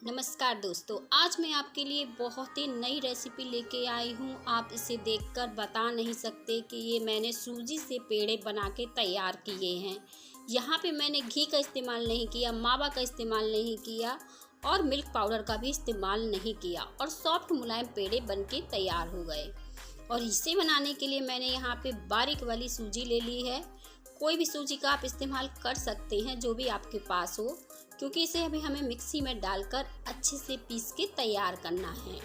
नमस्कार दोस्तों, आज मैं आपके लिए बहुत ही नई रेसिपी लेके आई हूँ। आप इसे देखकर बता नहीं सकते कि ये मैंने सूजी से पेड़े बना के तैयार किए हैं। यहाँ पे मैंने घी का इस्तेमाल नहीं किया, मावा का इस्तेमाल नहीं किया और मिल्क पाउडर का भी इस्तेमाल नहीं किया और सॉफ्ट मुलायम पेड़े बन के तैयार हो गए। और इसे बनाने के लिए मैंने यहाँ पे बारीक वाली सूजी ले ली है। कोई भी सूजी का आप इस्तेमाल कर सकते हैं जो भी आपके पास हो, क्योंकि इसे अभी हमें मिक्सी में डालकर अच्छे से पीस के तैयार करना है।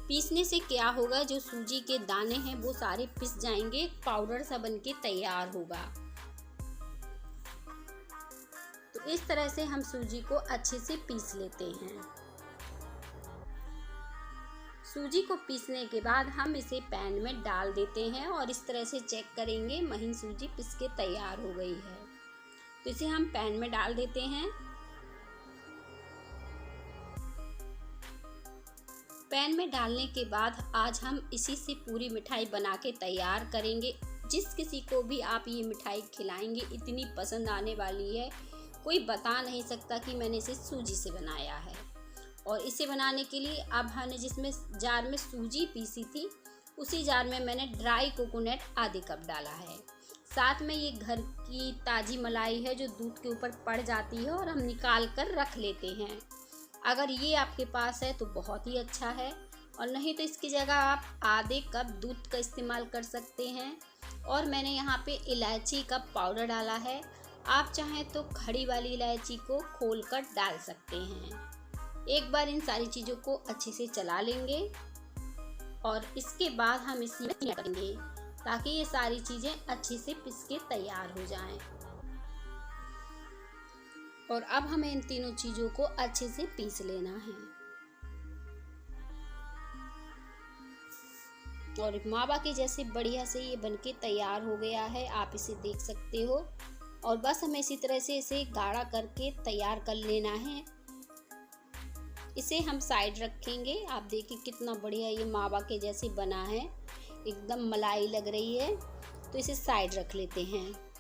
पीसने से क्या होगा, जो सूजी के दाने हैं वो सारे पिस जाएंगे, पाउडर सा बन के तैयार होगा। तो इस तरह से हम सूजी को अच्छे से पीस लेते हैं। सूजी को पीसने के बाद हम इसे पैन में डाल देते हैं और इस तरह से चेक करेंगे महीन सूजी पिस के तैयार हो गई है। तो इसे हम पैन में डाल देते हैं। पैन में डालने के बाद आज हम इसी से पूरी मिठाई बना के तैयार करेंगे। जिस किसी को भी आप ये मिठाई खिलाएंगे इतनी पसंद आने वाली है, कोई बता नहीं सकता कि मैंने इसे सूजी से बनाया है। और इसे बनाने के लिए अब हमने जिसमें जार में सूजी पीसी थी, उसी जार में मैंने ड्राई कोकोनट आधे कप डाला है। साथ में ये घर की ताज़ी मलाई है जो दूध के ऊपर पड़ जाती है और हम निकाल कर रख लेते हैं। अगर ये आपके पास है तो बहुत ही अच्छा है, और नहीं तो इसकी जगह आप आधे कप दूध का इस्तेमाल कर सकते हैं। और मैंने यहाँ पे इलायची का पाउडर डाला है। आप चाहें तो खड़ी वाली इलायची को खोलकर डाल सकते हैं। एक बार इन सारी चीज़ों को अच्छे से चला लेंगे और इसके बाद हम इसमें करेंगे ताकि ये सारी चीज़ें अच्छे से पिस के तैयार हो जाएं। और अब हमें इन तीनों चीज़ों को अच्छे से पीस लेना है। और मावा के जैसे बढ़िया से ये बनके तैयार हो गया है, आप इसे देख सकते हो। और बस हमें इसी तरह से इसे गाढ़ा करके तैयार कर लेना है। इसे हम साइड रखेंगे। आप देखिए कितना बढ़िया ये मावा के जैसे बना है, एकदम मलाई लग रही है। तो इसे साइड रख लेते हैं।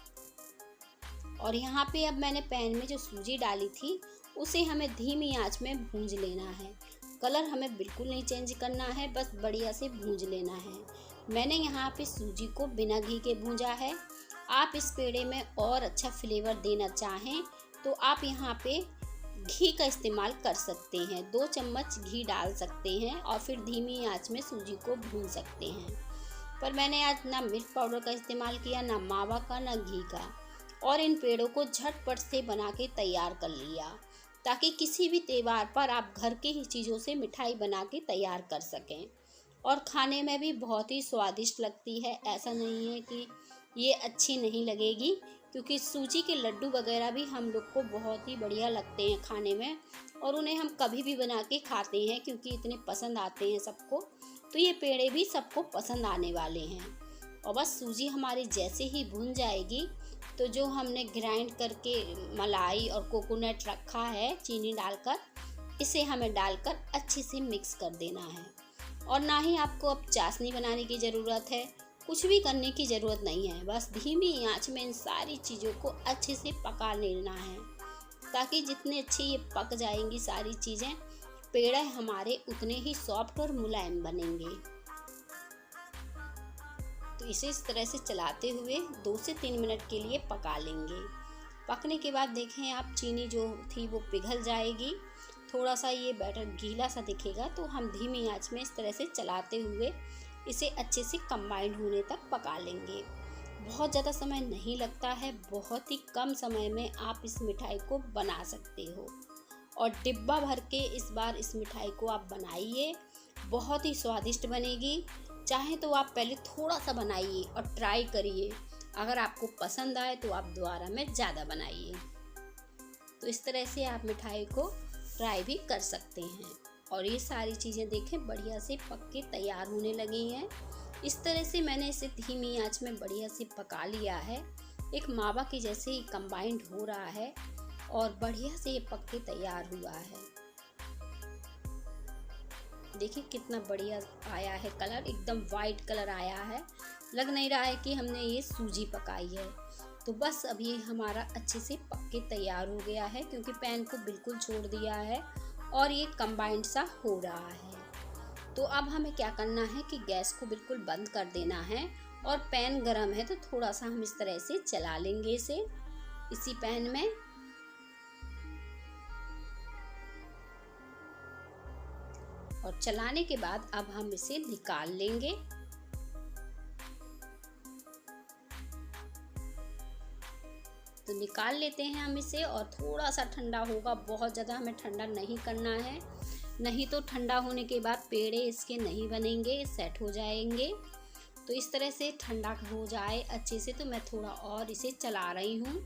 और यहाँ पे अब मैंने पैन में जो सूजी डाली थी उसे हमें धीमी आंच में भूंज लेना है। कलर हमें बिल्कुल नहीं चेंज करना है, बस बढ़िया से भूंज लेना है। मैंने यहाँ पे सूजी को बिना घी के भूंजा है। आप इस पेड़े में और अच्छा फ्लेवर देना चाहें तो आप यहाँ पे घी का इस्तेमाल कर सकते हैं। 2 चम्मच घी डाल सकते हैं और फिर धीमी आंच में सूजी को भून सकते हैं। पर मैंने आज ना मिल्क पाउडर का इस्तेमाल किया, ना मावा का, ना घी का। और इन पेड़ों को झटपट से बना के तैयार कर लिया ताकि किसी भी त्योहार पर आप घर के ही चीज़ों से मिठाई बना के तैयार कर सकें। और खाने में भी बहुत ही स्वादिष्ट लगती है। ऐसा नहीं है कि ये अच्छी नहीं लगेगी, क्योंकि सूजी के लड्डू वगैरह भी हम लोग को बहुत ही बढ़िया लगते हैं खाने में, और उन्हें हम कभी भी बना के खाते हैं क्योंकि इतने पसंद आते हैं सबको। तो ये पेड़े भी सबको पसंद आने वाले हैं। और बस सूजी हमारी जैसे ही भून जाएगी तो जो हमने ग्राइंड करके मलाई और कोकोनट रखा है चीनी डालकर, इसे हमें डालकर अच्छे से मिक्स कर देना है। और ना ही आपको अब चाशनी बनाने की ज़रूरत है, कुछ भी करने की ज़रूरत नहीं है। बस धीमी आंच में इन सारी चीज़ों को अच्छे से पका लेना है ताकि जितने अच्छे ये पक जाएंगी सारी चीज़ें, पेड़े हमारे उतने ही सॉफ्ट और मुलायम बनेंगे। तो इसे इस तरह से चलाते हुए 2 से 3 मिनट के लिए पका लेंगे। पकने के बाद देखें आप, चीनी जो थी वो पिघल जाएगी। थोड़ा सा ये बैटर गीला सा दिखेगा तो हम धीमी आंच में इस तरह से चलाते हुए इसे अच्छे से कंबाइंड होने तक पका लेंगे। बहुत ज़्यादा समय नहीं लगता है, बहुत ही कम समय में आप इस मिठाई को बना सकते हो। और डिब्बा भर के इस बार इस मिठाई को आप बनाइए, बहुत ही स्वादिष्ट बनेगी। चाहे तो आप पहले थोड़ा सा बनाइए और ट्राई करिए। अगर आपको पसंद आए तो आप दोबारा में ज़्यादा बनाइए। तो इस तरह से आप मिठाई को ट्राई भी कर सकते हैं। और ये सारी चीज़ें देखें बढ़िया से पक के तैयार होने लगी हैं। इस तरह से मैंने इसे धीमी आंच में बढ़िया से पका लिया है। एक मावा के जैसे ही कंबाइंड हो रहा है और बढ़िया से ये पक के तैयार हुआ है। देखिए कितना बढ़िया आया है कलर, एकदम वाइट कलर आया है। लग नहीं रहा है कि हमने ये सूजी पकाई है। तो बस अब ये हमारा अच्छे से पक के तैयार हो गया है, क्योंकि पैन को बिल्कुल छोड़ दिया है और ये कंबाइंड सा हो रहा है। तो अब हमें क्या करना है कि गैस को बिल्कुल बंद कर देना है और पैन गरम है तो थोड़ा सा हम इस तरह से चला लेंगे इसे इसी पैन में। और चलाने के बाद अब हम इसे निकाल लेंगे। तो निकाल लेते हैं हम इसे और थोड़ा सा ठंडा होगा, बहुत ज़्यादा हमें ठंडा नहीं करना है, नहीं तो ठंडा होने के बाद पेड़े इसके नहीं बनेंगे, सेट हो जाएंगे। तो इस तरह से ठंडा हो जाए अच्छे से तो मैं थोड़ा और इसे चला रही हूँ।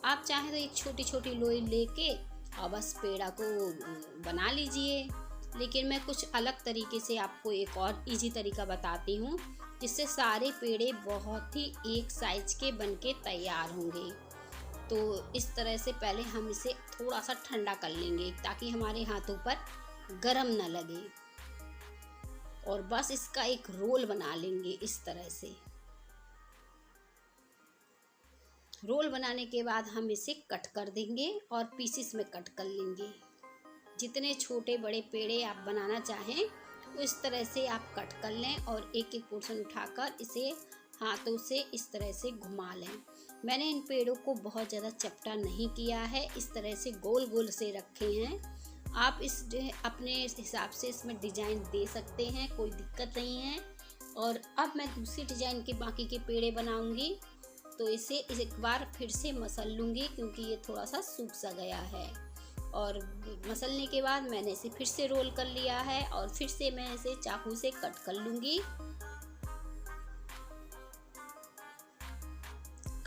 आप चाहें तो एक छोटी छोटी लोई लेके और बस पेड़ा को बना लीजिए, लेकिन मैं कुछ अलग तरीके से आपको एक और इजी तरीका बताती हूँ जिससे सारे पेड़े बहुत ही एक साइज के बनके तैयार होंगे। तो इस तरह से पहले हम इसे थोड़ा सा ठंडा कर लेंगे ताकि हमारे हाथों पर गरम ना लगे, और बस इसका एक रोल बना लेंगे इस तरह से। रोल बनाने के बाद हम इसे कट कर देंगे और पीसेस में कट कर लेंगे। जितने छोटे बड़े पेड़े आप बनाना चाहें उस तरह से आप कट कर लें और एक एक पोर्शन उठाकर इसे हाथों से इस तरह से घुमा लें। मैंने इन पेड़ों को बहुत ज़्यादा चपटा नहीं किया है, इस तरह से गोल गोल से रखे हैं। आप इस अपने हिसाब से इसमें डिजाइन दे सकते हैं, कोई दिक्कत नहीं है। और अब मैं दूसरी डिजाइन के बाकी के पेड़े बनाऊंगी, तो इसे एक बार फिर से मसल लूँगी क्योंकि ये थोड़ा सा सूख सा गया है। और मसलने के बाद मैंने इसे फिर से रोल कर लिया है और फिर से मैं इसे चाकू से कट कर लूँगी।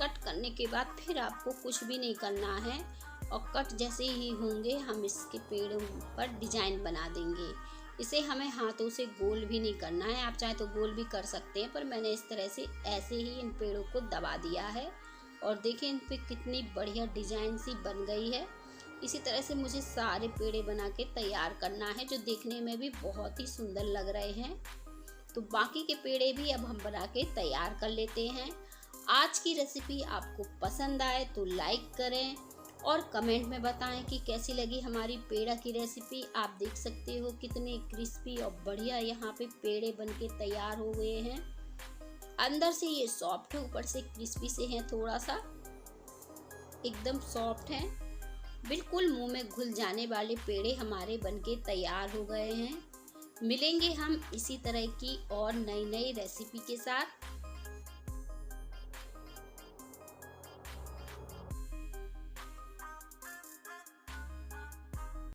कट करने के बाद फिर आपको कुछ भी नहीं करना है और कट जैसे ही होंगे हम इसके पेड़ों पर डिजाइन बना देंगे। इसे हमें हाथों से गोल भी नहीं करना है, आप चाहे तो गोल भी कर सकते हैं, पर मैंने इस तरह से ऐसे ही इन पेड़ों को दबा दिया है। और देखिए इन पे कितनी बढ़िया डिजाइन सी बन गई है। इसी तरह से मुझे सारे पेड़े बना के तैयार करना है जो देखने में भी बहुत ही सुंदर लग रहे हैं। तो बाकी के पेड़े भी अब हम बना के तैयार कर लेते हैं। आज की रेसिपी आपको पसंद आए तो लाइक करें और कमेंट में बताएं कि कैसी लगी हमारी पेड़ा की रेसिपी। आप देख सकते हो कितने क्रिस्पी और बढ़िया यहाँ पे पेड़े बनके तैयार हो गए हैं। अंदर से ये सॉफ्ट है, ऊपर से क्रिस्पी से हैं, थोड़ा सा एकदम सॉफ्ट हैं, बिल्कुल मुंह में घुल जाने वाले पेड़े हमारे बनके तैयार हो गए हैं। मिलेंगे हम इसी तरह की और नई नई रेसिपी के साथ।